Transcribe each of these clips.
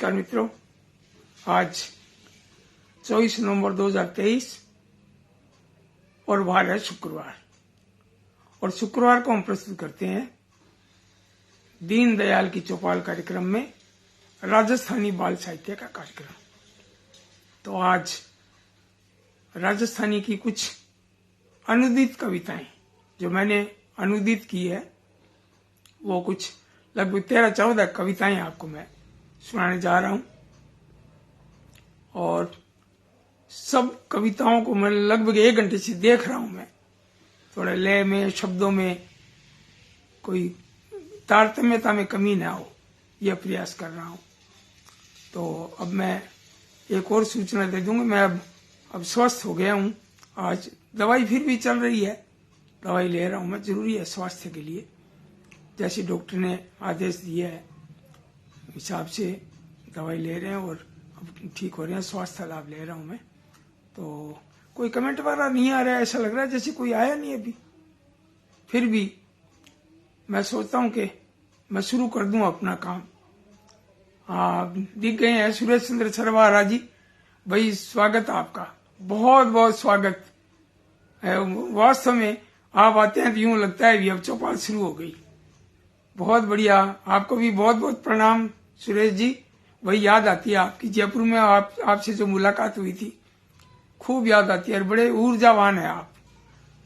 नमस्कार मित्रों, आज 24 नवंबर 2023 और वार है शुक्रवार। और शुक्रवार को हम प्रस्तुत करते हैं दीनदयाल की चौपाल कार्यक्रम में राजस्थानी बाल साहित्य का कार्यक्रम। तो आज राजस्थानी की कुछ अनुदित कविताएं जो मैंने अनुदित की है, वो कुछ लगभग 13-14 कविताएं आपको मैं सुनाने जा रहा हूं। और सब कविताओं को मैं लगभग 1 घंटे से देख रहा हूं। मैं थोड़े लय में, शब्दों में कोई तारतम्यता में कमी ना हो, यह प्रयास कर रहा हूं। तो अब मैं एक और सूचना दे दूंगा। मैं अब स्वस्थ हो गया हूं। आज दवाई फिर भी चल रही है, दवाई ले रहा हूं मैं, जरूरी है स्वास्थ्य के लिए। जैसे डॉक्टर ने आदेश दिया है हिसाब से दवाई ले रहे हैं और अब ठीक हो रहे हैं, स्वास्थ्य लाभ ले रहा हूं मैं। तो कोई कमेंट वाला नहीं आ रहा है, ऐसा लग रहा है जैसे कोई आया नहीं अभी। फिर भी मैं सोचता हूं कि मैं शुरू कर दूं अपना काम। दिख गए हैं सुरेश चंद्र सरवारा जी, भाई स्वागत आपका, बहुत बहुत स्वागत है। वास्तव में आप आते हैं तो यूं लगता है भी अब चौपाल शुरू हो गई। बहुत बढ़िया, आपको भी बहुत बहुत प्रणाम सुरेश जी। वही याद आती है आपकी, जयपुर में आपसे जो मुलाकात हुई थी, खूब याद आती है। और बड़े ऊर्जावान है आप।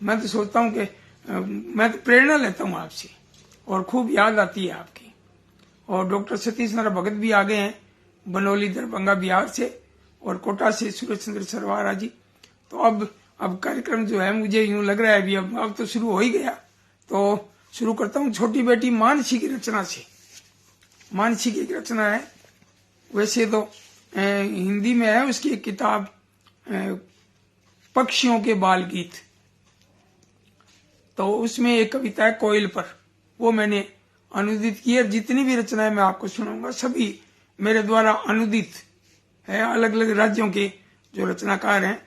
मैं तो सोचता हूँ कि मैं तो प्रेरणा लेता हूँ आपसे और खूब याद आती है आपकी। और डॉक्टर सतीश नारायण भगत भी आ गए हैं बनौली दरभंगा बिहार से, और कोटा से सुरेश चंद्र सरवारा जी। तो अब कार्यक्रम जो है, मुझे यूं लग रहा है अभी अब तो शुरू हो ही गया। तो शुरू करता हूँ छोटी बेटी मानसी की रचना से। मानसी की एक रचना है, वैसे तो हिंदी में है उसकी एक किताब पक्षियों के बाल गीत। तो उसमें एक कविता है कोयल पर, वो मैंने अनुदित की है। जितनी भी रचनाएं मैं आपको सुनाऊंगा सभी मेरे द्वारा अनुदित है। अलग अलग राज्यों के जो रचनाकार हैं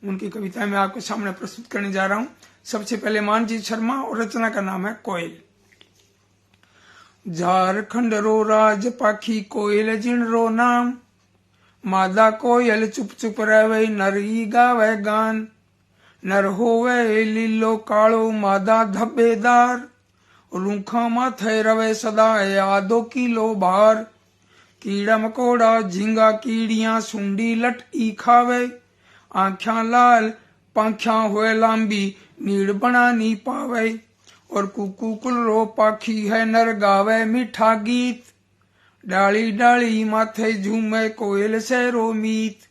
उनकी कविताएं मैं आपके सामने प्रस्तुत करने जा रहा हूं। सबसे पहले मानजीत शर्मा, और रचना का नाम है कोयल। झारखंड रो राज पाखी कोयल जिन रो नाम, मादा कोयल चुप चुप रहे नर ही गावे गान। नर होवे लीलो कालो मादा धब्बेदार, रूखा माथे रवे सदा आदो किलो भार। कीड़ा मकोड़ा झींगा कीड़ियां सुंडी लट ई खावे, आंख्या लाल पांख्या हुए लांबी नीड़ बना नी पावे। और कुकू कुलरो पाखी है नर गावे मीठा गीत, डाली डाली माथे झूमे कोयल से रो मीत।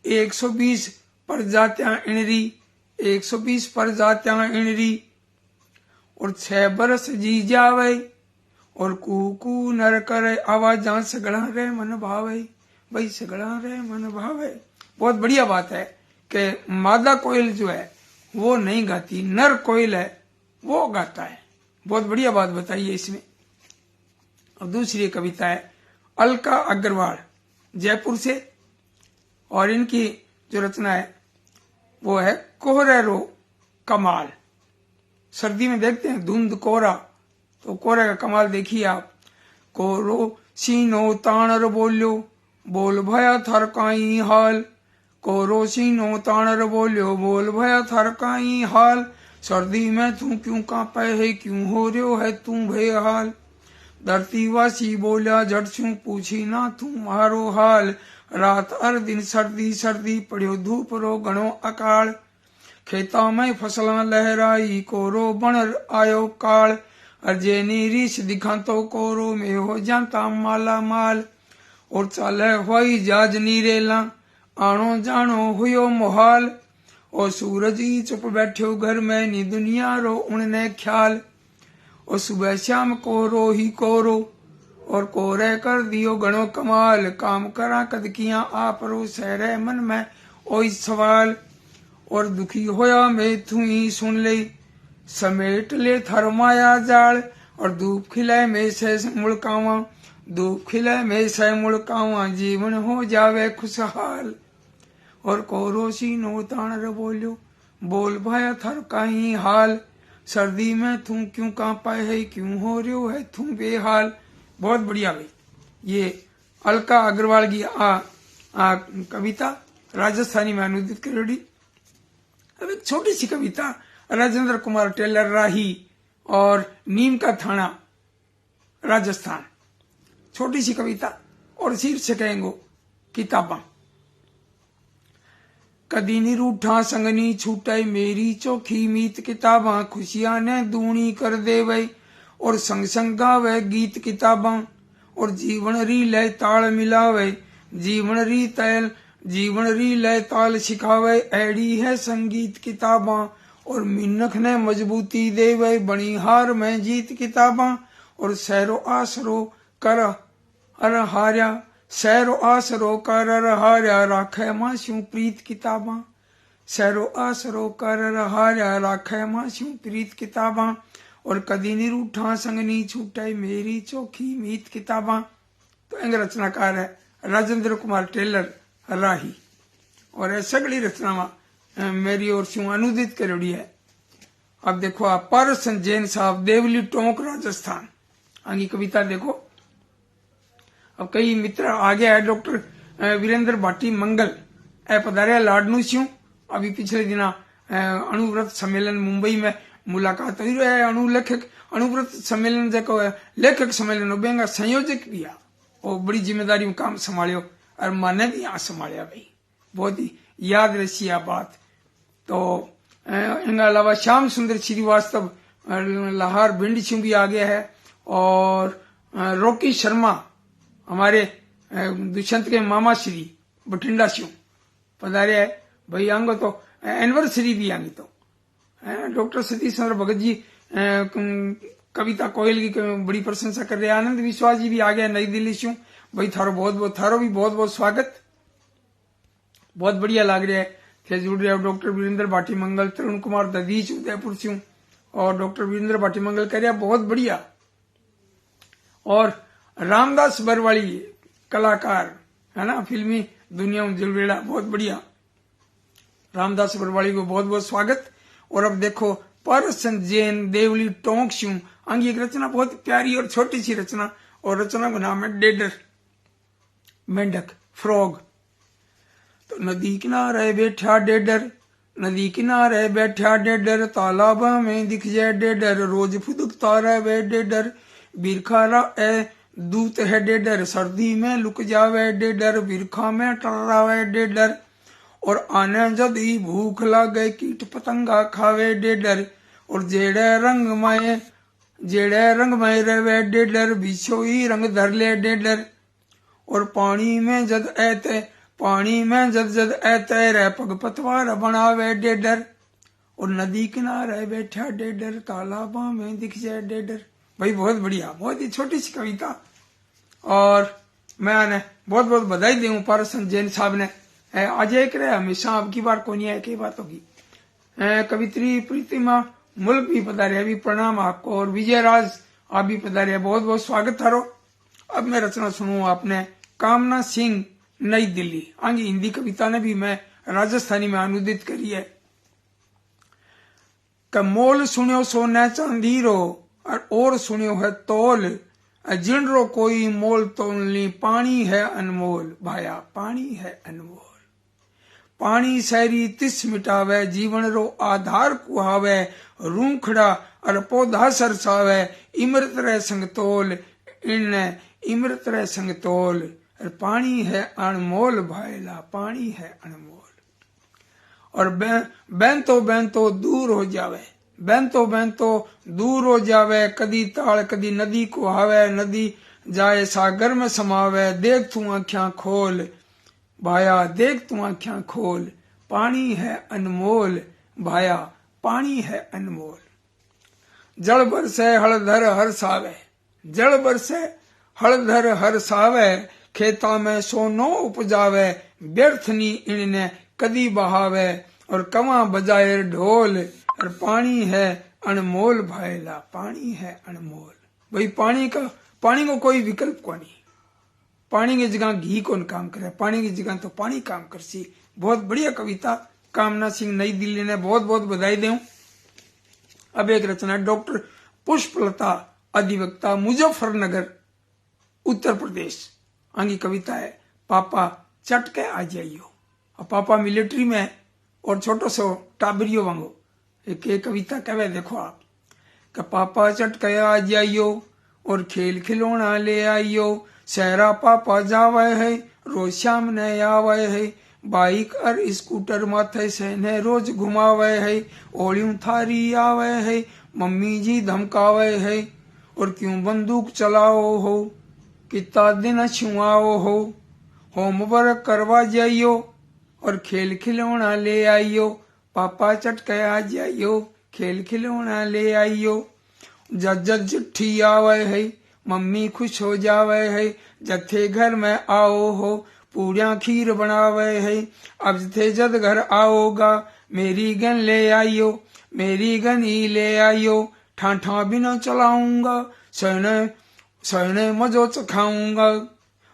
120 प्रजातियां इणरी, 120 प्रजातियां इणरी, और 6 बरस जी जावे। और कुकू नर करे आवाजा सगड़ा रे मन भावे, भाई सगड़ा रे मन भावे। बहुत बढ़िया बात है कि मादा कोयल जो है वो नहीं गाती, नर कोयल है वो गाता है। बहुत बढ़िया बात बताई है इसमें। और दूसरी कविता है अलका अग्रवाल जयपुर से, और इनकी जो रचना है वो है कोहरे रो कमाल। सर्दी में देखते हैं धुंध कोहरा, तो कोहरे का कमाल देखिए आप। कोरो सीनो ताणर बोल्यो, बोल भया थर काई हाल। कोरो सीनो ताणर बोल्यो, बोल भया थर काई हाल। सर्दी में तू क्यों कांपे है, क्यों हो रयो है तू बेहाल। धरती वासी बोलिया झट छू पूछी ना तू मारो हाल। रात हर दिन सर्दी सर्दी पड़ियो धूप रो घणो अकाल। खेता में फसलां लहराई कोरो बण आयो काल। अर्जेनी रीस दिखा तो कोरो में हो जाता माला माल। और चाले हवाई जहाज नीरेला, आनो जानो हुयो मोहाल। और सूरज ही चुप बैठो घर में नी दुनिया रो उनने ख्याल। और सुबह शाम कोरो ही कोरो, और कोरे कर दियो घणो कमाल। काम करा कद किया आप रो सहरे मन में ओई सवाल। और दुखी होया मैं तू ही सुन ले, समेट ले थर माया जाल। और धूप खिले में से मुड़कावा, धूप खिले में से मुड़कावा, जीवन हो जावे खुशहाल। और कोरो सीनो ताणर बोल्यो, बोल भाया थर काई हाल। सर्दी में तू क्यों कांपा है, क्यों हो रयो है तू बेहाल। बहुत बढ़िया भाई, ये अलका अग्रवाल की आ कविता राजस्थानी में अनुदित करेड़ी। अब एक छोटी सी कविता राजेंद्र कुमार टेलर राही और नीम का थाना राजस्थान, छोटी सी कविता और शीर्षक है किताबा। कदी नी रूठा संगनी छूटे मेरी चोखी मीत किताबा, खुशियां ने दूनी कर देवे और संग संग गावे गीत किताबा, और जीवन री लय ताल मिलावे, जीवन री लय ताल सिखावे, ऐडी है संगीत किताबा, और मिन्नख ने मजबूती देवे बनी हार में जीत किताबा, और सैरो आसरो कर अर हार्या, सैरो आसरो कर अर हार्या, राखे मास्यू प्रीत किताबा, सैरो आसरो कर अर हार्या, राखे मास्यू प्रीत किताबा, और कदी नी रूठा संग नी छूटे मेरी चोखी मीत किताबा। तो अंग रचनाकार है राजेंद्र कुमार टेलर राही, और यह सगली रचना मेरी ओर से अनुदित करोड़ी है। अब देखो आप पारसन जैन साहब देवली टोंक राजस्थान, आगे कविता देखो। अब कई मित्र आगे है डॉक्टर वीरेंद्र भाटी मंगल ए पधारिया लाडनू स्यू। अभी पिछले दिना अणुव्रत सम्मेलन मुंबई में मुलाकात हुई है। अणुव्रत सम्मेलन जो लेखक सम्मेलन बेंगा संयोजक भी आ, और बड़ी जिम्मेदारी में काम संभालियो और माने भी यहाँ संभालिया भाई, बहुत ही याद रही आ बात। तो इनके अलावा श्याम सुंदर श्रीवास्तव लाहौर भिंड से भी आगे है, और रॉकी शर्मा हमारे दुष्यंत के मामा श्री बठिंडा से पधारे है भाई। आंगो तो एनिवर्सरी भी आंगी तो डॉक्टर सतीश चंद्र भगत जी कविता कोयल की बड़ी प्रशंसा कर रहे हैं। आनंद विश्वास जी भी आ गया नई दिल्ली से भाई, थारो भी बहुत बहुत स्वागत, बहुत बढ़िया लग रहा है थे जुड़ रहे हो। डॉक्टर वीरेंद्र भाटी मंगल, तरुण कुमार ददीच उदयपुर से, और डॉक्टर वीरेंद्र भाटी मंगल कह रहा बहुत बढ़िया। और रामदास बरवाली कलाकार है ना, फिल्मी दुनिया में जुड़ रहा, बहुत बढ़िया। रामदास बरवाली को बहुत बहुत स्वागत। और अब देखो परसन जैन देवली टोंक स्यू, आगे एक रचना बहुत प्यारी और छोटी सी रचना, और रचना का नाम है डेडर, मेंढक, फ्रॉग। तो नदी किनारे बैठा डेडर, नदी किनारे बैठा डेडर, तालाब में दिख जाए डेडर, रोज फुदकता रहे डेडर, बिरखा ए दूत है डेडर, सर्दी में लुक जावे डेडर, बिरखा में टर्रावे डेडर, और आने जद ही भूख लागे कीट पतंगा खावे डेडर, और जेड़े रंग में रवे डेडर, बिछो ही रंग धर ले डेडर, और पानी में जद ऐते रह पग पतवार बनावे डेडर, और नदी किनारे बैठा डेडर, तालाबा में दिख जाए डेडर। भाई बहुत बढ़िया, बहुत ही छोटी सी कविता, और मैं बहुत बहुत बधाई दूं पारसन जैन साहब ने। आज एक रहे हमेशा आपकी बार को नहीं है, कई बात होगी। कवित्री प्रीतिमा मुल्क भी पधारे, अभी प्रणाम आपको, और विजय राज आप भी पधारे, बहुत बहुत स्वागत थारो। अब मैं रचना सुनूं आपने कामना सिंह नई दिल्ली, आगे हिंदी कविता ने भी मैं राजस्थानी में अनुदित करी है। मोल सुनियो सोने चांदी रो, और सुनियो है तोल, जिनरो कोई मोल तोल ली, पानी है अनमोल भाया, पानी है अनमोल। पानी सहरी तिस मिटावे, जीवन रो आधार कुहावे, रूखड़ा और पौधा सरसावे, इमरत रह संग तोल, इन इमरत रह संग तोल, पानी है अनमोल भाईला, पानी है अनमोल। और बैंतो दूर हो जावे, बैंतो दूर हो जावे, कदी ताल कदी नदी को हावे, नदी जाए सागर में समावे, देख तू आँखियां खोल भाया, देख तू आँखियां खोल, पानी है अनमोल भाया, पानी है अनमोल। जल बरसे हलधर हर सावे, जल बरसे हलधर हर सावे, खेता में सोनो उपजावे, व्यर्थ नी इनने कदी बहावे, और कमा बजाए ढोल, और पानी है अनमोल भाईला, पानी है अनमोल। भाई पानी को कोई विकल्प को नहीं, पानी की जगह घी कौन काम करे, पानी की जगह तो पानी काम करसी। बहुत बढ़िया कविता कामना सिंह नई दिल्ली ने, बहुत बहुत बधाई दूं। अब एक रचना डॉक्टर पुष्पलता अधिवक्ता मुजफ्फरनगर उत्तर प्रदेश, आंगी कविता है पापा चट के आ जाइयो। और पापा मिलिट्री में है और छोटो सो टाबरियो वांगो एक कविता कहे देखो आप कि पापा चट के आ जाइयो और खेल खिलौना ले आइयो। सहरा पापा जावे है रोज शाम ने आवे है। बाइक और स्कूटर माथे से ने रोज घुमावे है। ओलियों थारी आवे है मम्मी जी धमकावे है। और क्यों बंदूक चलाओ हो कितना दिन छुआओ हो। होमवर्क करवा जाइयो और खेल खिलौना ले आइयो। पापा चटके आ जाइयो खेल खिलौना ले आइयो। जज चिट्ठी आवे है मम्मी खुश हो जावे है। जथे घर में आओ हो पूरियां खीर बनावे है। अब जथे जद घर आओगा मेरी गन ले आइयो। मेरी गन ही ले आइयो। ठाठा बिना चलाऊंगा सहने सहने मजो चखाऊंगा।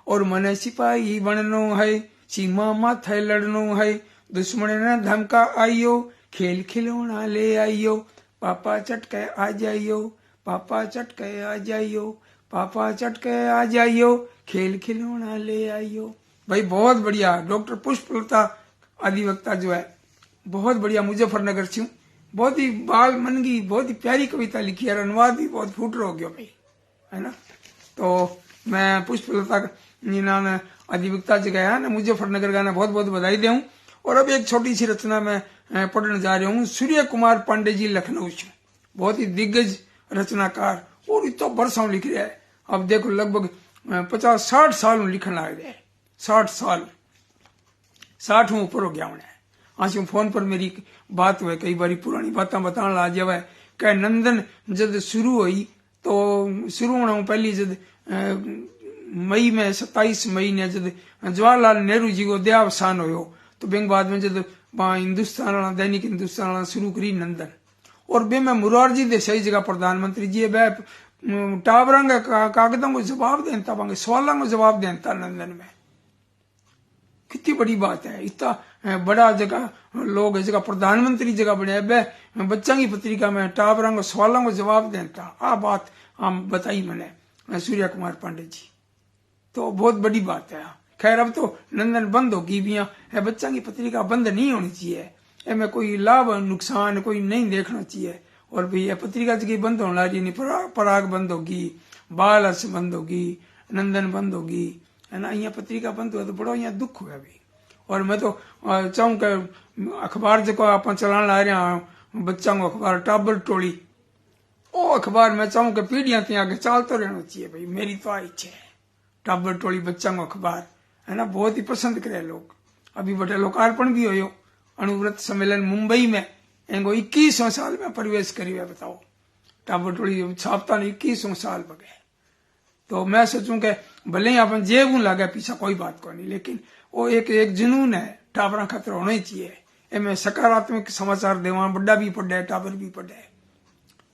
और मने सिपाही बननो है सीमा माथे लड़नो है। दुश्मन ने धमका आइयो खेल खिलौना ले आइयो। पापा चटके आ जाइयो पापा चटके आ जाइयो। पापा चटके आ जाइयो खेल खिलौना ले आइयो। भाई बहुत बढ़िया डॉक्टर पुष्पलता अधिवक्ता जो है बहुत बढ़िया मुजफ्फरनगर से हूँ। बहुत ही बाल मन की बहुत ही प्यारी कविता लिखी है। अनुवाद भी बहुत फूट हो गया भाई है ना। तो मैं पुष्पलता ने अधिवक्ता जगह है ना मुजफ्फरनगर का बहुत बहुत बधाई दूं। और अब एक छोटी सी रचना में पढ़ने जा रहा हूँ। सूर्य कुमार पांडे जी लखनऊ से बहुत ही दिग्गज रचनाकार और इतना बरसों लिख रहा है। अब देखो लगभग 50-60 साल लिखन लग गए। 60 साल 60 ऊपर हो गया उन्हें। आज फोन पर मेरी बात हुई कई बारी पुरानी बातें बताने ला जावे कह नंदन जब शुरू हुई तो शुरू होना पहली जब मई में 27 मई ने जब जवाहरलाल नेहरू जी को देहावसान हो तो बैंक बाद में जब हिंदुस्तान वाला दैनिक हिंदुस्तान वाला शुरू करी नंदन। और बे में मुरारजी देसाई जगह प्रधानमंत्री जी वह टावरंग कागजों को जवाब देता पांगे सवालों को जवाब देता नंदन में। कितनी बड़ी बात है। इतना बड़ा जगह लोग जगह प्रधानमंत्री जगह बने वह बच्चा की पत्रिका में टावरंग सवालों को जवाब देता। आ बात हम बताई मैंने सूर्य कुमार पांडे जी तो बहुत बड़ी बात है। खैर अब तो नंदन बंद होगी भी है। बच्चा की पत्रिका बंद नहीं होनी चाहिए। एमें कोई लाभ नुकसान कोई नहीं देखना चाहिए। और भैया पत्रिका जगह बंद होने लगी नहीं पराग बंद होगी बाल अर्स बंद होगी नंदन बंद होगी है ना। यहाँ पत्रिका बंद हुआ तो बड़ा यहाँ दुख हुआ भाई। और मैं तो चाहूँ कि अखबार जो आप चलाने ला रहे हैं बच्चों को अखबार टाबर टोली वो अखबार मैं चाहूँ कि पीढ़ियां ते आगे चलते रहना चाहिए भाई। मेरी तो इच्छा है टाबर टोली बच्चों को अखबार है ना बहुत ही पसंद करे लोग। अभी बटे लोकार्पण भी हो अणुव्रत सम्मेलन मुंबई में एंगो 21वें साल में प्रवेश करी है। बताओ टाबर टोली छापता ने 21वें साल बगे। तो मैं सोचूं कि भले ही अपन जेबू लगे पीछा कोई बात को नहीं लेकिन वो एक जुनून है टाबरा खातर होना ही चाहिए। इनमें सकारात्मक समाचार देवा बड़ा भी पढ़े टाबर भी पढ़े।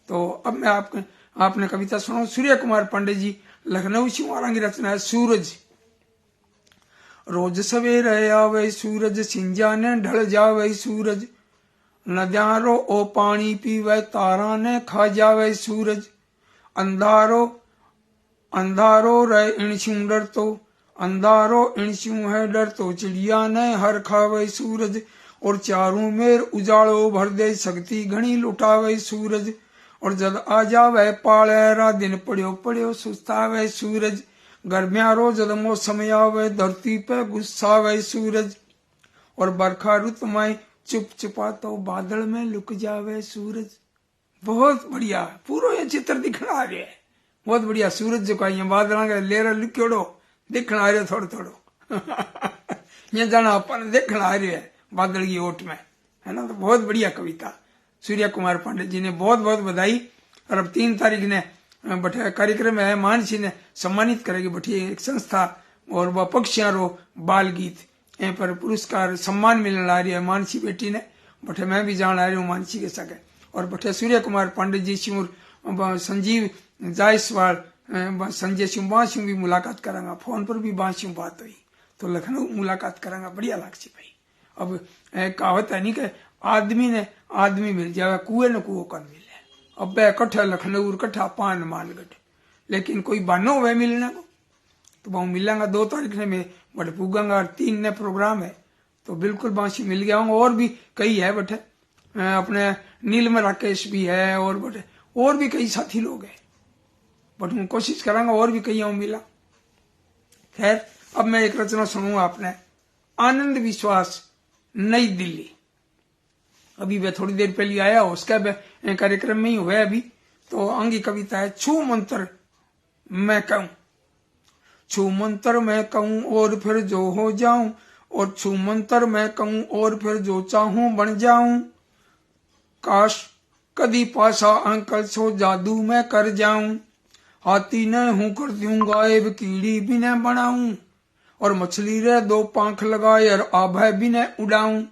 तो अब मैं आपने कविता सुनो। सूर्य कुमार पांडे जी लखनऊ से की रचना है सूरज। रोज सवेरे आवे सूरज सिंजा ने ढल जावे सूरज। नद्यारो ओ पानी पीवे तारा ने खा जावे सूरज। अंधारो अंधारो रहे इणस्यू डर तो अंधारो इणस्यू है डर तो चिड़िया ने हर खावे सूरज। और चारों मेर उजाड़ो भर दे शक्ति घनी लुटावे सूरज। और जद आ जावे पालेरा दिन पड़ियो पड़ियो सुस्तावे सूरज। गर्मियारो जद मौसम आवे धरती पे गुस्सावे सूरज। और बरखा रुत में चुप चुपा तो बादल में लुक जावे सूरज। बहुत बढ़िया पूरा ये चित्र दिखना आ रहा है। बहुत बढ़िया सूरज जो कहीं बादल का लेरा लिखोड़ो दिखना आ रहा थोड़ो थोड़ो ये जाना अपन देखना आ रहा है बादल की ओट में है ना। तो बहुत बढ़िया कविता सूर्य कुमार पांडे जी ने बहुत बहुत बधाई। और अब 3 तारीख ने बठे कार्यक्रम है मानसी ने सम्मानित करेगी बठी एक संस्था और वह पक्षियां रो बाल गीत यहाँ पर पुरस्कार सम्मान मिलने ला रही है मानसी बेटी ने। बठे मैं भी जान आ रही हूँ मानसी के सके। और बठे सूर्य कुमार पांडे जी सिंह संजीव जायसवाल संजय सिंह बांसियों भी मुलाकात करांगा। फोन पर भी बांसियों बात हुई तो लखनऊ मुलाकात करांगा बढ़िया लागसी भाई। अब कहावत है नहीं कि आदमी मिल जावे कुएं न कुओं कर मिले। अब कट्ठा लखनऊ कट्ठा पान मानगढ़ लेकिन कोई बानो हुए मिलने को तो वहां मिलांगा 2 तारीख ने मैं बट पूगांगा और 3 ने प्रोग्राम है तो बिल्कुल बांसी मिल गया हूँ। और भी कई है बटे अपने नीलम राकेश भी है और बटे और भी कई साथी लोग हैं बट मैं कोशिश करांगा और भी कई आऊं मिला। खैर अब मैं एक रचना सुनूंगा आपने, आनंद विश्वास नई दिल्ली। अभी वह थोड़ी देर पहले आया उसका कार्यक्रम में ही हुआ अभी। तो अंगी कविता है, छू मंत्र मैं कहूं, छू मंत्र मैं कहूं और फिर जो हो जाऊं, और छू मंत्र मैं कहूं और फिर जो चाहूं बन जाऊं, काश कदी पासा अंकल सो जादू मैं कर जाऊं, हाथी न हूं कर दूं गायब कीड़ी भी न बनाऊं, और मछली रे 2 पांख लगाए और आभय भी न उड़ाऊं,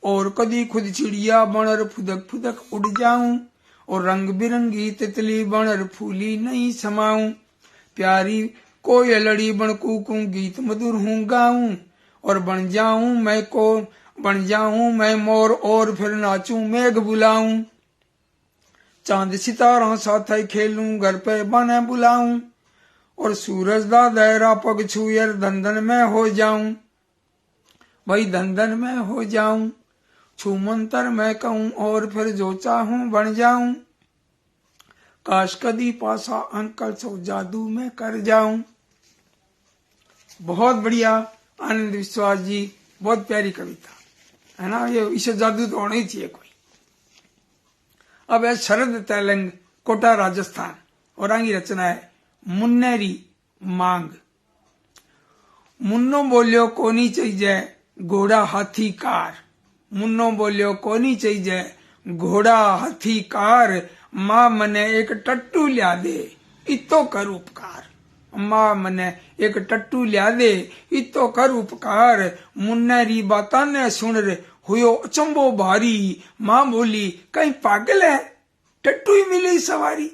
और कदी खुद चिड़िया बनर फुदक फुदक उड़ जाऊं, और रंग बिरंगी तितली बनर फूली नहीं समाऊं, प्यारी कोयलड़ी बन कूकू गीत मधुर हूं गाऊं, और बन जाऊं मैं मोर और फिर नाचूं मेघ बुलाऊं, चांद सितारा साथ खेलूं घर पे बने बुलाऊं, और सूरज दा दायरा पग छूयर धंधन में हो जाऊं, भाई धंधन में हो जाऊं, छू मंतर मैं कहूं और फिर जो चाहूं बन जाऊं, काश कदी पासा अंकल सो जादू में कर जाऊं। बहुत बढ़िया आनंद विश्वास जी, बहुत प्यारी कविता है ना, ये इसे जादू तो होना ही चाहिए कोई। अब है शरद तेलंग कोटा राजस्थान और आगे रचना है मुन्नेरी मांग। मुन्नो बोलियो कोनी चाहिए घोड़ा हाथी कार, मुन्नो बोलियो कोनी चाहिए घोड़ा हाथी कार, माँ मने एक टट्टू लिया दे इतो कर उपकार, माँ मने एक टट्टू लिया दे इतो कर उपकार, मुन्नेरी बाता ने सुन रे हुयो अचंबो भारी, माँ बोली कहीं पागल है टट्टू ही मिली सवारी,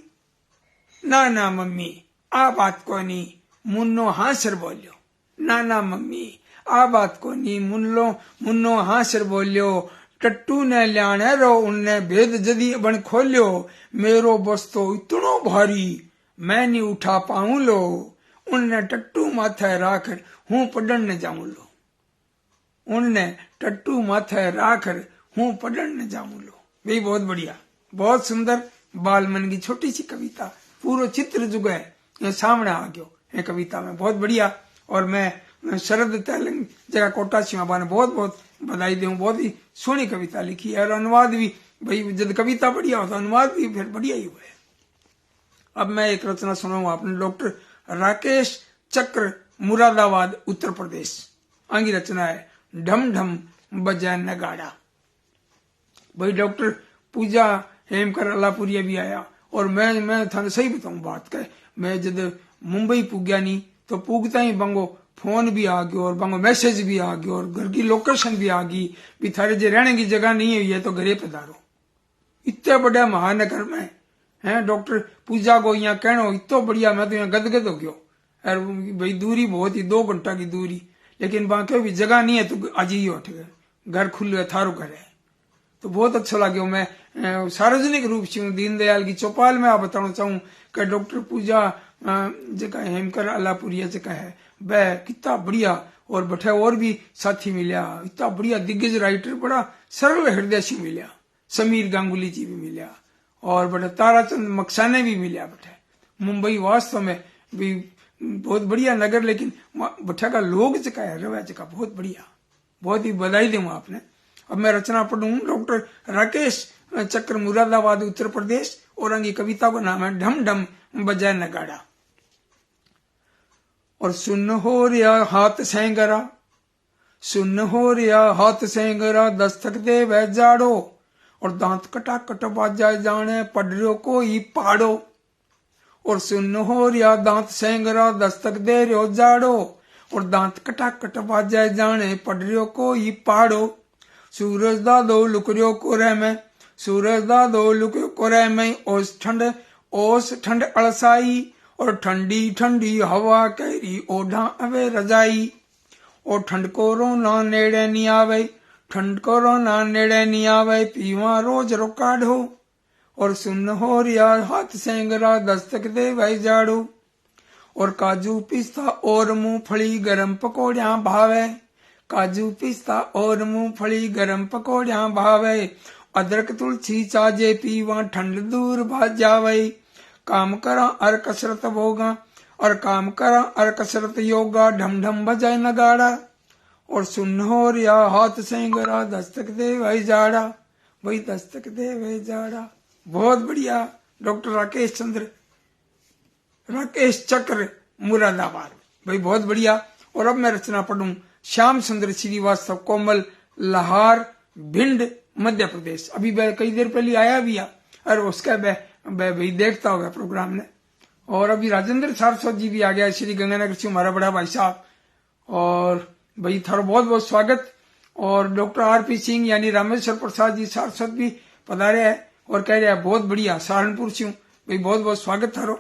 ना ना मम्मी आ बात को नहीं, मुन्नो हासर बोलियो, ना ना मम्मी आ बात को नहीं, मुन्नो हासर बोलियो, टट्टू ने ल्याने रो उनने भेद जदी बन खोलियो, मेरो बस तो इतनो भारी मैं नहीं उठा पाऊं लो, उनने टट्टू माथे राखर हूं पढ़न न जाऊं लो, उनने टट्टू माथे राखर हूं पढ़न न जाऊं लो। भाई बहुत बढ़िया, बहुत सुंदर बाल मन की छोटी सी कविता, पूरा चित्र जो है सामने आ गयो ये कविता में, बहुत बढ़िया। और मैं शरद तेलंग जगह कोटा सिंह ने बहुत बहुत बधाई दूं, बहुत ही सोहनी कविता लिखी है और अनुवाद भी, भाई जब कविता बढ़िया हो तो अनुवाद भी फिर बढ़िया ही हुआ है। अब मैं एक रचना सुनाऊंगा अपने डॉक्टर राकेश चक्र मुरादाबाद उत्तर प्रदेश। आगे रचना है ढम ढम बजा नगाड़ा। भाई डॉक्टर पूजा हेमकर अलापुरिया भी आया और मैं थाने सही बताऊं बात कह, मैं जब मुंबई पुग्या नहीं तो पुगता ही बंगो फोन भी आ गयो और बंगो मैसेज भी आ गयो और घर की लोकेशन भी आ गई भी थारे जे रहने की जगह नहीं हुई है तो घरे पधारो। इतने बड़े महानगर में है डॉक्टर पूजा को यहाँ कहना इतो बढ़िया, मैं तो यहाँ गदगद हो गयो। और भाई दूरी बहुत ही 2 घंटा की दूरी, लेकिन वहां क्यों भी जगह नहीं है तो आज ही उठ गए, घर खुले है थारो घर है, तो बहुत अच्छा लगे। मैं सार्वजनिक रूप से दीनदयाल की चौपाल में आप बताना चाहूँ कि डॉक्टर पूजा जगह हेमकर अलापुरिया जगह है वह कितना बढ़िया, और बैठे और भी साथी मिलिया, इतना बढ़िया दिग्गज राइटर, बड़ा सरल हृदय से मिलिया, समीर गांगुली जी भी मिलिया और बड़े ताराचंद मकसाने भी मिलिया। बैठे मुंबई वास्तव में भी बहुत बढ़िया नगर, लेकिन बैठा का लोग जगह है रवा जगह बहुत बढ़िया, बहुत ही बधाई दूंगा आपने। अब मैं रचना पढ़ूं डॉक्टर राकेश चक्र मुरादाबाद उत्तर प्रदेश और अंगी कविता का नाम है ढम ढम बजाय नगाड़ा। और सुन हो रिया हाथ सेंगरा, सुन हो रिया हाथ सेंगरा, दस्तक दे वह जाड़ो, और दांत कटा कट बाजा जाने पडरियो को ही पाड़ो। और सुन हो रिया दांत सेंगरा, दस्तक दे रियो जाड़ो, और दांत कटा कट बाजा जाने पडरियो को ही पाड़ो। सूरज दा दो लुकरियो कोरे में, सूरज दा दो लुकरियो कोरे में, ओस ठंड अलसाई, और ठंडी ठंडी हवा कैरी ओढ़ा अवे रजाई। और ठंड को रोना नेड़े नहीं आवे, ठंड को रोना नेड़े नहीं आवे, पीवा रोज रो काढ़ो। और सुन हो रिया हाथ सेंगरा, दस्तक दे भाई जाड़ो। और काजू पिस्ता और मूंगफली गरम पकौड़िया भावे। काजू पिस्ता और मूंगफली गरम पकौड़िया भावे। अदरक तुलसी चाजे पीवा ठंड दूर भाग जावे। काम करा और कसरत भोगा और काम करा और कसरत योगा ढम ढम बजाए नगाड़ा। और सुन हो रिया हाथ से गरा दस्तक दे भाई जाड़ा। भाई दस्तक दे भाई जाड़ा। बहुत बढ़िया डॉक्टर राकेश चक्र मुरादाबाद। भाई बहुत बढ़िया। और अब मैं रचना पढ़ूं श्याम सुंदर श्रीवास्तव कोमल लाहौर भिंड मध्य प्रदेश। अभी मैं कई देर पहले आया भी और उसका भाई देखता होगा प्रोग्राम ने। और अभी राजेंद्र सारस्वत जी भी आ गया श्री गंगानगर से, हमारा बड़ा भाई साहब। और भाई थारो बहुत बहुत स्वागत। और डॉक्टर आरपी सिंह यानी रामेश्वर प्रसाद जी सारस्वत भी पधारे है और कह रहे हैं बहुत बढ़िया सहारनपुर से हूँ। भाई बहुत बहुत स्वागत थारो।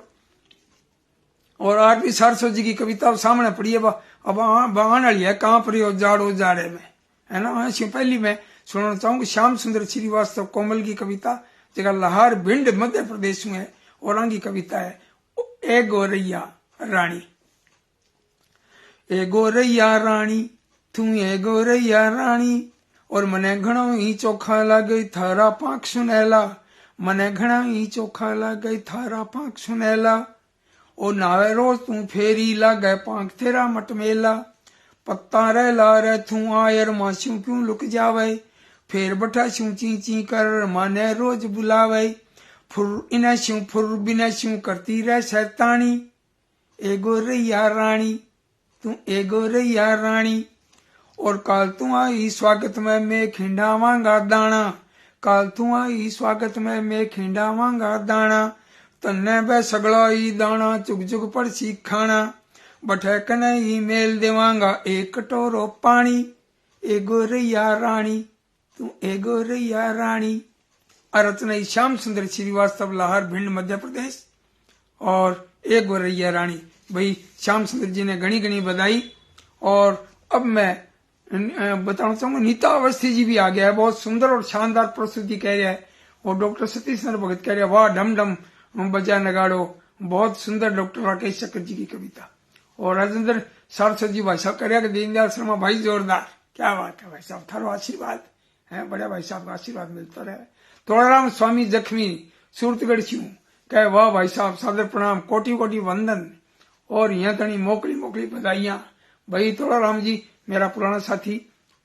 और आरपी सारस्वत जी की कविता सामने पड़ी है, अब आने वाली है। कहाँ पर हो जाड़ो जाड़े में, है ना। पहली मैं सुनाना चाहूंगा श्याम सुंदर श्रीवास्तव कोमल की कविता, जगह लाहौर भिंड मध्य प्रदेश में है। और आगे कविता है ए गोरैया रानी। ए गोरैया रानी तू ए गोरैया रानी, और मने घणो ही चोखा लागे थारा पांख सुनेला। मने घणा ही चोखा लागे थारा पांख सुनेला। ओ नावे रोज तू फेरी लागे पांख तेरा मटमेला। पत्ता रहला रे तू आयर मास्यू क्यों लुक जावे। फेर बठा स्यू ची ची कर माने रोज बुलावे। फुर इने स्यू फुर बिने स्यू करती रह शैतानी। ए गोरैया रानी तू ए गोरैया रानी। और काल तू आई स्वागत में मैं खिंडावांगा दाना। काल तू आई स्वागत में मैं खिंडावांगा दाना। तन्ने बे सगड़ा ही दाना चुग चुग पर खाना। बठे कने ही मेल देवांगा एक कटोरो पानी। ए गोरैया रानी तू ए गोरैया रानी। रचना श्याम सुंदर श्रीवास्तव लाहौर भिंड मध्य प्रदेश। और ए गोरैया रानी भाई श्याम सुंदर जी ने घनी घनी बधाई। और अब मैं बताना चाहूंगा नीता अवस्थी जी भी आ गया है, बहुत सुंदर और शानदार प्रस्तुति कह रहा है। और डॉक्टर सतीश चंद्र भगत कह रहे हैं वाह ढम ढम बजा नगाड़ो, बहुत सुंदर डॉक्टर राकेश चक्र जी की कविता। और राजेंद्र सारस्वत जी भाई साहब कह रहे हैं दीनदयाल शर्मा भाई जोरदार, क्या बात है भाई साहब, थारो आशीर्वाद है, बड़े भाई साहब का आशीर्वाद मिलता रहे। तोड़ाराम स्वामी जख्मी सूरतगढ़ से कहे वाह भाई साहब सादर प्रणाम कोटि कोटि वंदन। और यहाँ तनी मोकली मोकली बधाइयां भाई तोड़ाराम जी मेरा पुराना साथी,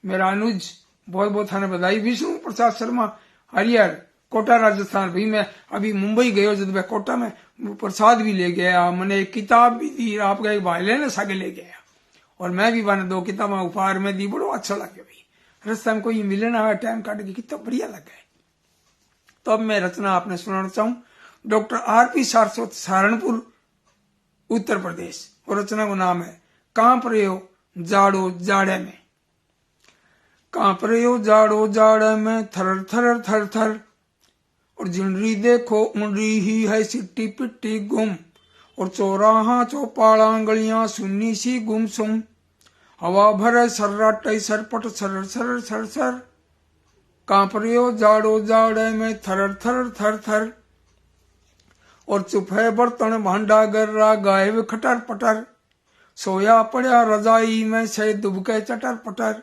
मेरा अनुज, बहुत बहुत थाने बधाई। विष्णु प्रसाद शर्मा हरियर कोटा राजस्थान। भाई मैं अभी मुंबई गयो जब मैं कोटा में प्रसाद भी ले गया, मैंने एक किताब भी दी, आपका एक भाई लेने सागे ले गया। और मैं भी मैंने 2 किताबें उपहार में दी, बड़ो अच्छा लगे भाई। रास्ते में कोई मिलना है टाइम काट के कितना बढ़िया लगे। तो अब मैं रचना आपने सुनाना चाहूं डॉक्टर आरपी सारस्वत सहारनपुर उत्तर प्रदेश। और रचना का नाम है कांप रहे हो जाड़ो जाड़े में। कांप रहे हो जाड़ो जाड़े में थर थर थर थर। और जिंडरी देखो उंडरी ही है सिट्टी पिट्टी गुम। और चौराहा चौपाड़ा गलियां सुन्नी सी गुमसुम। हवा भरे सर्राटे सरपट सर सर सर सर। कांप रहे हो जाड़ो जाड़े में थर थर थर थर। और चुप है बर्तन भांडा गर्रा गायब खटर पटर। सोया पड़ा रजाई में से दुबके चटर पटर।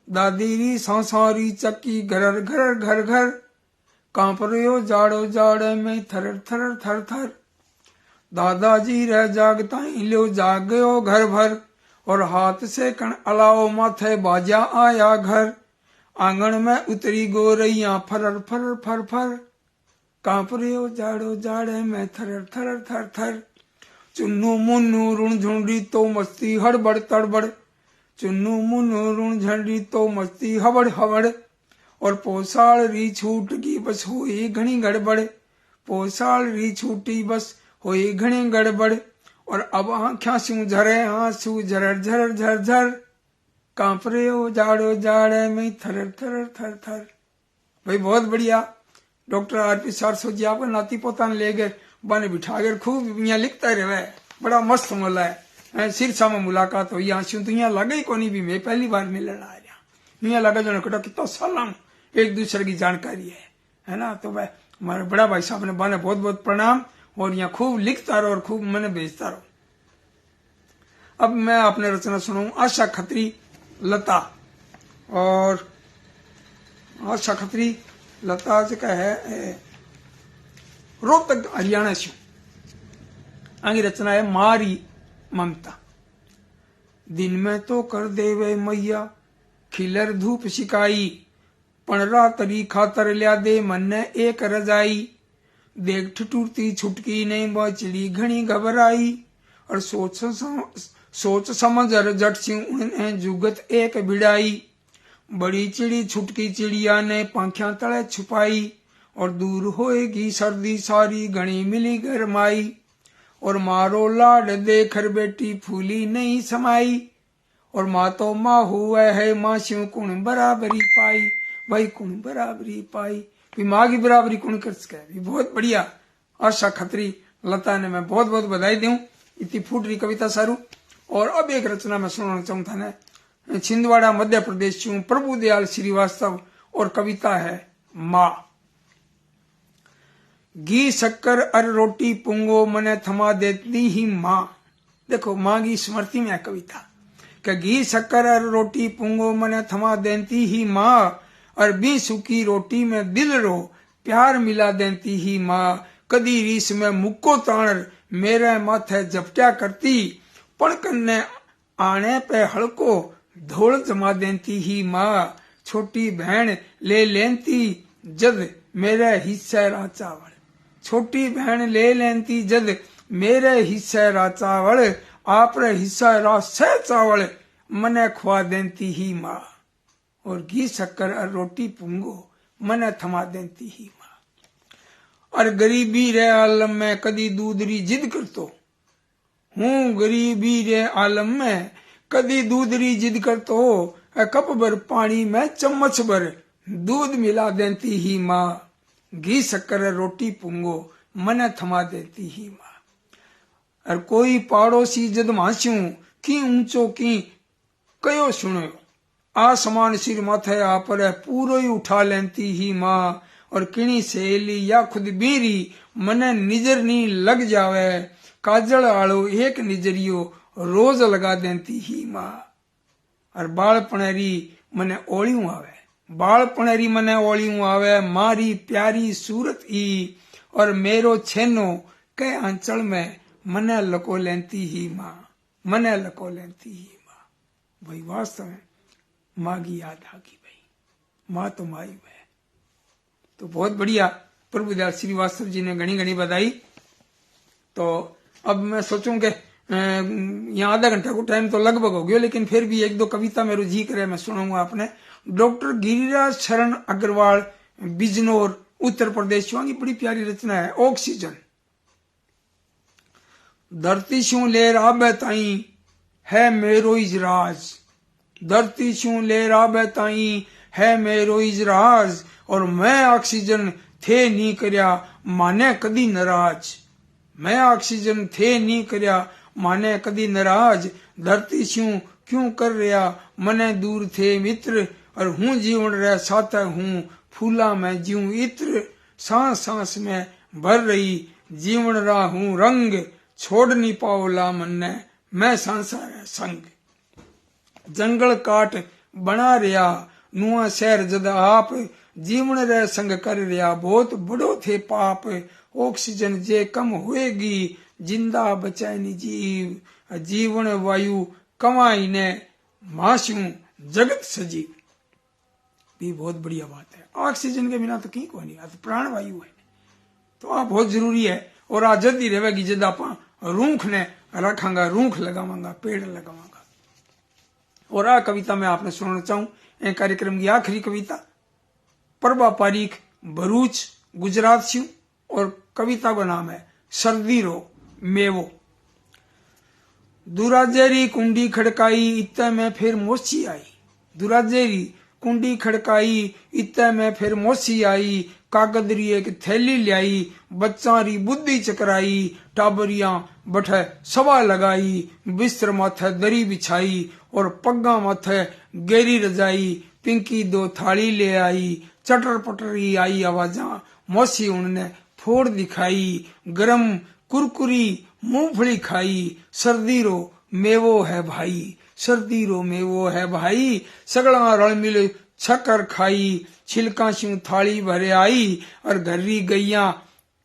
दादी री सांसारी चक्की घर घर घर घर। कांप रहे हो जाड़ो जाड़े में थर थर थर थर। दादाजी रह जागता लो जाग गयो घर भर। और हाथ से कण अलाओ माथे बाजा आया घर। आंगन में उतरी गोरैया फरर फर फर फर। कांप रहे हो जाड़ो जाड़े में थर थर थर थर। चुन्नू मुन्नू रुण झुंडी तो मस्ती हड़बड़ तड़बड़। चुन्नू मुन्नू रुण झंडी तो मस्ती हबड़ हबड़। और पोसाल री छूट की बस हुई घनी गड़बड़। पोसाल री छूटी बस हुई घनी गड़बड़। और अब आंख्या सू झरे आंसू झर झर झर झर। कांप रहे हो जाड़ो जाड़े में थर थर थर थर। भाई बहुत बढ़िया। डॉक्टर आरपी सारस्वत जी आपका नाती पोता ने ले गए बने बिठा कर खूब यहाँ लिखता रहे, बड़ा मस्त मोला है। सिरसा में मुलाकात हुई आंसू तो यहाँ लगे ही कोनी भी, मैं पहली बार मिलने आ रहा। यहाँ लगा जो कटा कितना साल एक दूसरे की जानकारी है ना। तो भाई हमारे बड़ा भाई साहब ने बने बहुत बहुत प्रणाम। और यहाँ खूब लिखता रहो और खूब मैंने भेजता रहो। अब मैं आपने रचना सुनाऊं आशा खत्री लता। और आशा खत्री लता जेका है रोहतक हरियाणा से। आगे रचना है मारी ममता। दिन में तो कर देवे मैया खिलर धूप सिकाई, पण रातरी खातर लिया दे मन ने एक रजाई। देख ठिठुरती छुटकी नहीं बचड़ी घनी घबराई, और सोच समझ जट सिंह उन्हें जुगत एक बिड़ाई। बड़ी चिड़ी छुटकी चिड़िया ने पांख्या तले छुपाई, और दूर होएगी सर्दी सारी घनी मिली गरमाई। और मारो लाड देखर बेटी फूली नहीं समाई, और माँ तो माँ हुआ है माँ शिव कुण बराबरी पाई। भाई कुण बराबरी पाई, माँ की बराबरी कुण कर सके। बहुत बढ़िया आशा खत्री लता ने मैं बहुत बहुत बधाई दूं। इतनी फूट रही कविता सारू। और अब एक रचना मैं सुनाना चाहूँ था ने छिंदवाड़ा मध्य प्रदेश से प्रभुदयाल श्रीवास्तव, और कविता है माँ। घी शक्कर अर रोटी पुंगो मने थमा देती ही माँ। देखो माँ की स्मृति में है कविता कि घी शक्कर अर रोटी पुंगो मने थमा देती ही माँ, और बी सूखी रोटी में दिल रो प्यार मिला देती ही माँ। कदी रीस में मुक्को ताण मेरे माथे झपट्या करती, पण कन्ने आने पे हल्को धोल जमा देती ही माँ। छोटी बहन ले लेती जद मेरे हिस्से रा चावल, छोटी बहन ले लेती जद मेरे हिस्से रा चावल। आप रे हिस्सा रा से चावल मने खुआ देती ही माँ। और घी शक्कर और रोटी पुंगो मने थमा देती ही माँ। और गरीबी रे आलम में कदी दूधरी जिद करतो हूँ, गरीबी रे आलम में कदी दूधरी जिद करतो, कप भर पानी में चम्मच भर दूध मिला देती ही माँ। घी शक्कर रोटी पुंगो मने थमा देती ही माँ। और कोई पाड़ोसी जद मास्यूं की ऊंचो की कयो सुनो, आसमान सिर माथे आपरे पूरो ही उठा लेती ही माँ। और किणी सहेली या खुद बीरी मने निजर नी लग जावे, काजल आलो एक निजरियो रोज लगा देती ही माँ। और बालपणेरी मने ओलियों आवे, बालपणेरी मने ओलियों आवे मारी प्यारी सूरत ई। और मेरो छेनो के आंचल में मने लको लेती ही माँ, मने लको लेती ही माँ। भाई वास्तव में माँ की याद आ गई भाई, माँ तो माई है। तो बहुत बढ़िया प्रभुदयाल श्रीवास्तव जी ने घनी घनी बधाई। तो अब मैं सोचूं कि यहाँ आधा घंटा को टाइम तो लगभग हो गया, लेकिन फिर भी एक दो कविता मेरे जी करे मैं सुनाऊंगा आपने। डॉक्टर गिरिराज शरण अग्रवाल बिजनौर उत्तर प्रदेश की बड़ी प्यारी रचना है ऑक्सीजन। धरती शू ले राबे ताई है मेरो इजराज, धरती शू ले राबे ताई है मेरो इजराज। और मैं ऑक्सीजन थे नी करया माने कदी नाराज, मैं ऑक्सीजन थे नी करया माने कदी नाराज। धरती शू क्यों कर रहा मने दूर थे मित्र, और हूँ जीवन रे साथ हूँ फूला में जीव इत्र। सांस सांस में भर रही जीवन रा हूँ रंग, छोड़ नहीं पाओला मन्ने मैं सांसार संग। जंगल काट बना रिया नुआ शहर जद आप, जीवन रे संग कर रिया बहुत बड़ो थे पाप। ऑक्सीजन जे कम होएगी जिंदा बचानी जीव, जीवन वायु कमाई ने माशू जगत सजीव। भी बहुत बढ़िया बात है। ऑक्सीजन के बिना तो की को नहीं, तो प्राण वायु है, तो आ बहुत जरूरी है। और आ जल्दी रहेगी जद आप रूख ने रखांगा, रूख लगावांगा, पेड़ लगावांगा। और आ कविता में आपने सुनना चाहूं एक कार्यक्रम की आखिरी कविता प्रभा पारीख भरूच गुजरात से, और कविता का नाम है सर्दी रो मेवो। दुराजेरी कुंडी खड़काई इत्ते में फिर मोची आई, दुराजेरी कुंडी खड़काई इत्ते में फिर मोची आई। कागदरी एक थैली ल्याई बच्चा री बुद्धि चकराई, टाबरिया बठे सवा लगाई बिस्तर माथे दरी बिछाई। और पग्गा माथे गेरी रजाई पिंकी दो थाली ले आई। चटर पटरी आई आवाजा मौसी उनने फोड़ दिखाई, गरम कुरकुरी मूंगफली खाई। सर्दी रो मेवो है भाई, सर्दी रो मेवो है भाई, सगड़ा रल मिल छकर खाई, छिलका स्यू थाली भरे आई, और घर्री गैया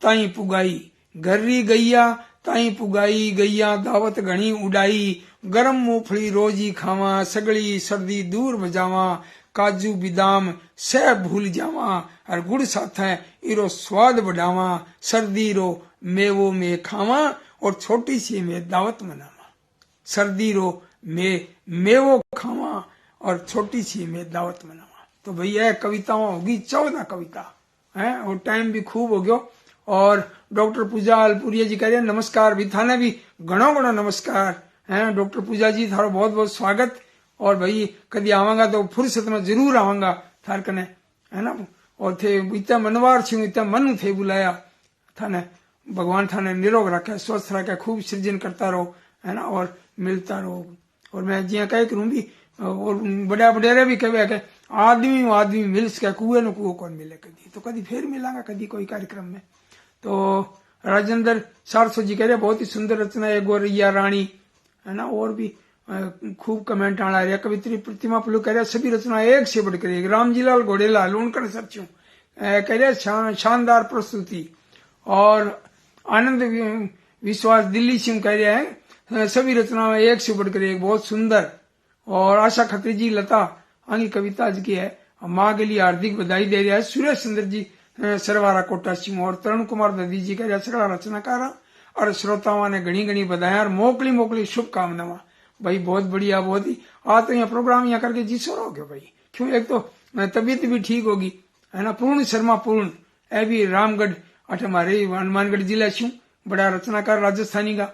ताई पुगाई, घर्री गैया ताई पुगाई, गैया दावत घणी उड़ाई, गरम मूंगफली रोजी खावा, सगड़ी सर्दी दूर बजावा, काजू बिदाम सह भूल जावा, और गुड़ साथे इरो स्वाद बढ़ावा, सर्दी रो मेवो में खावा, और छोटी सी में दावत मनावा। सर्दी रो में मेवो खावा और छोटी सी में दावत मनावा। तो भैया कविताओं होगी 14 कविता है, और टाइम भी खूब हो गयो। और डॉक्टर पूजा अलपुरिया जी कह रहे नमस्कार, भी थाने भी घणो घणो नमस्कार है। डॉक्टर पूजा जी थारो बहुत बहुत स्वागत। और भाई कभी आवांगा तो फुर्सत में जरूर आवांगा थार कने, है ना। और थे इतना मनवार छू, इतना मन थे बुलाया थाने। भगवान थाने निरोग रखे, स्वस्थ रखे, खूब सृजन करता रहो, है ना, और मिलता रहो। और मैं जिया कह करूं भी, और बड़ा बडेरे भी कहे कि आदमी मिल सके, कुएं न कुओं कौन मिले कभी, तो कभी फिर मिलांगा कभी कोई कार्यक्रम में। तो राजेंद्र सारसो जी कह रहे बहुत ही सुंदर रचना है, गोरैया रानी, है ना। और भी खूब कमेंट आ रहा है। कवित्री प्रतिमा पुलू कह रहे सभी रचना एक से बढ़कर एक। रामजीलाल घोड़ेलाल उनकर सच्चू कह रहे शानदार प्रस्तुति। और आनंद विश्वास दिल्ली सिंह कह रहे हैं सभी रचनाएं एक से बढ़कर एक, बहुत सुंदर। और आशा खत्री जी लता आंगी कविता आज की है, माँ के लिए हार्दिक बधाई दे रहा है। सुरेश चंद्र जी सरवारा कोटा सिंह और तरुण कुमार दधी जी कह रहे सगड़ा रचनाकार और श्रोताओं ने घनी घनी बधाई और मोकली शुभकामनाएं। भाई बहुत बढ़िया, बहुत ही आज तो यहाँ प्रोग्राम यहाँ करके जी सो रहोगे भाई, क्यों एक तो तबीयत भी ठीक होगी, है ना। पूर्ण शर्मा पूर्ण ए भी रामगढ़ अठ हमारे हनुमानगढ़ जिला छू, बड़ा रचनाकार राजस्थानी का,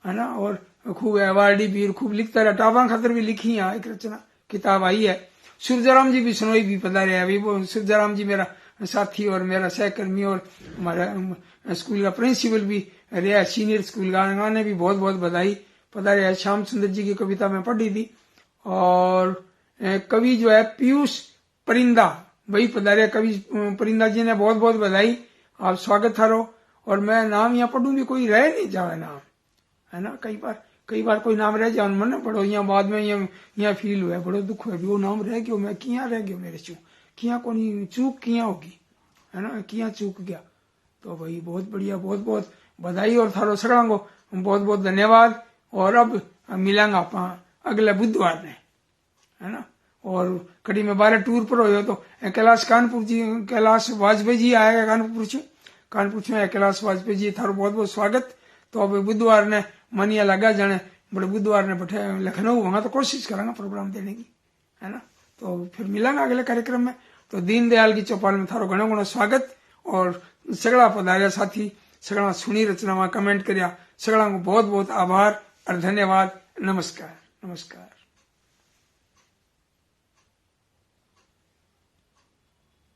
है ना। और खूब अवार्डी भी खूब लिखता रहा, टाबा खातर भी लिखी है एक रचना किताब आई है। सूरजाराम जी भी सुनोई भी पधारे हैं अभी। वो सूरजाराम जी मेरा साथी और मेरा सहकर्मी और हमारा स्कूल का प्रिंसिपल भी रहा, सीनियर स्कूल का, उन्होंने भी बहुत बहुत बधाई पधारे है। श्याम सुंदर जी की कविता में पढ़ी थी। और कवि जो है पीयूष परिंदा वही पधारे, कवि परिंदा जी ने बहुत बहुत बधाई, आप स्वागत थारो। और मैं नाम यहाँ पढ़ूं भी कोई रह नहीं जावे नाम, है ना। कई बार कोई नाम रह जाए मन बड़ो यहाँ बाद में यहाँ फील हुआ, बड़ो दुख हुआ, वो नाम रह गयो, मैं किया रह गयो मेरे चू, किया कोनी चूक किया होगी, है ना, किया चूक गया। तो भाई बहुत बढ़िया, बहुत बहुत बधाई और थारो सगड़ा को बहुत बहुत धन्यवाद। और अब मिलांगा आप अगले बुधवार ने, है ना। और कड़ी में 12 टूर पर हो तो कैलाश वाजपेयी जी आएगा कानपुर में कैलाश वाजपेयी जी, थारो बहुत बहुत स्वागत। तो अब बुधवार ने मनिया लगा जाने बड़े बुधवार ने बैठे लखनऊ, वहां तो कोशिश करेंगे प्रोग्राम देने की, है ना। तो फिर मिलांगा अगले कार्यक्रम में। तो दीनदयाल की चौपाल में थारो घणो घणो स्वागत। और सगड़ा पधारिया साथी, सगड़ा सुनी रचना में कमेंट करया, सगड़ा को बहुत बहुत आभार और धन्यवाद। नमस्कार।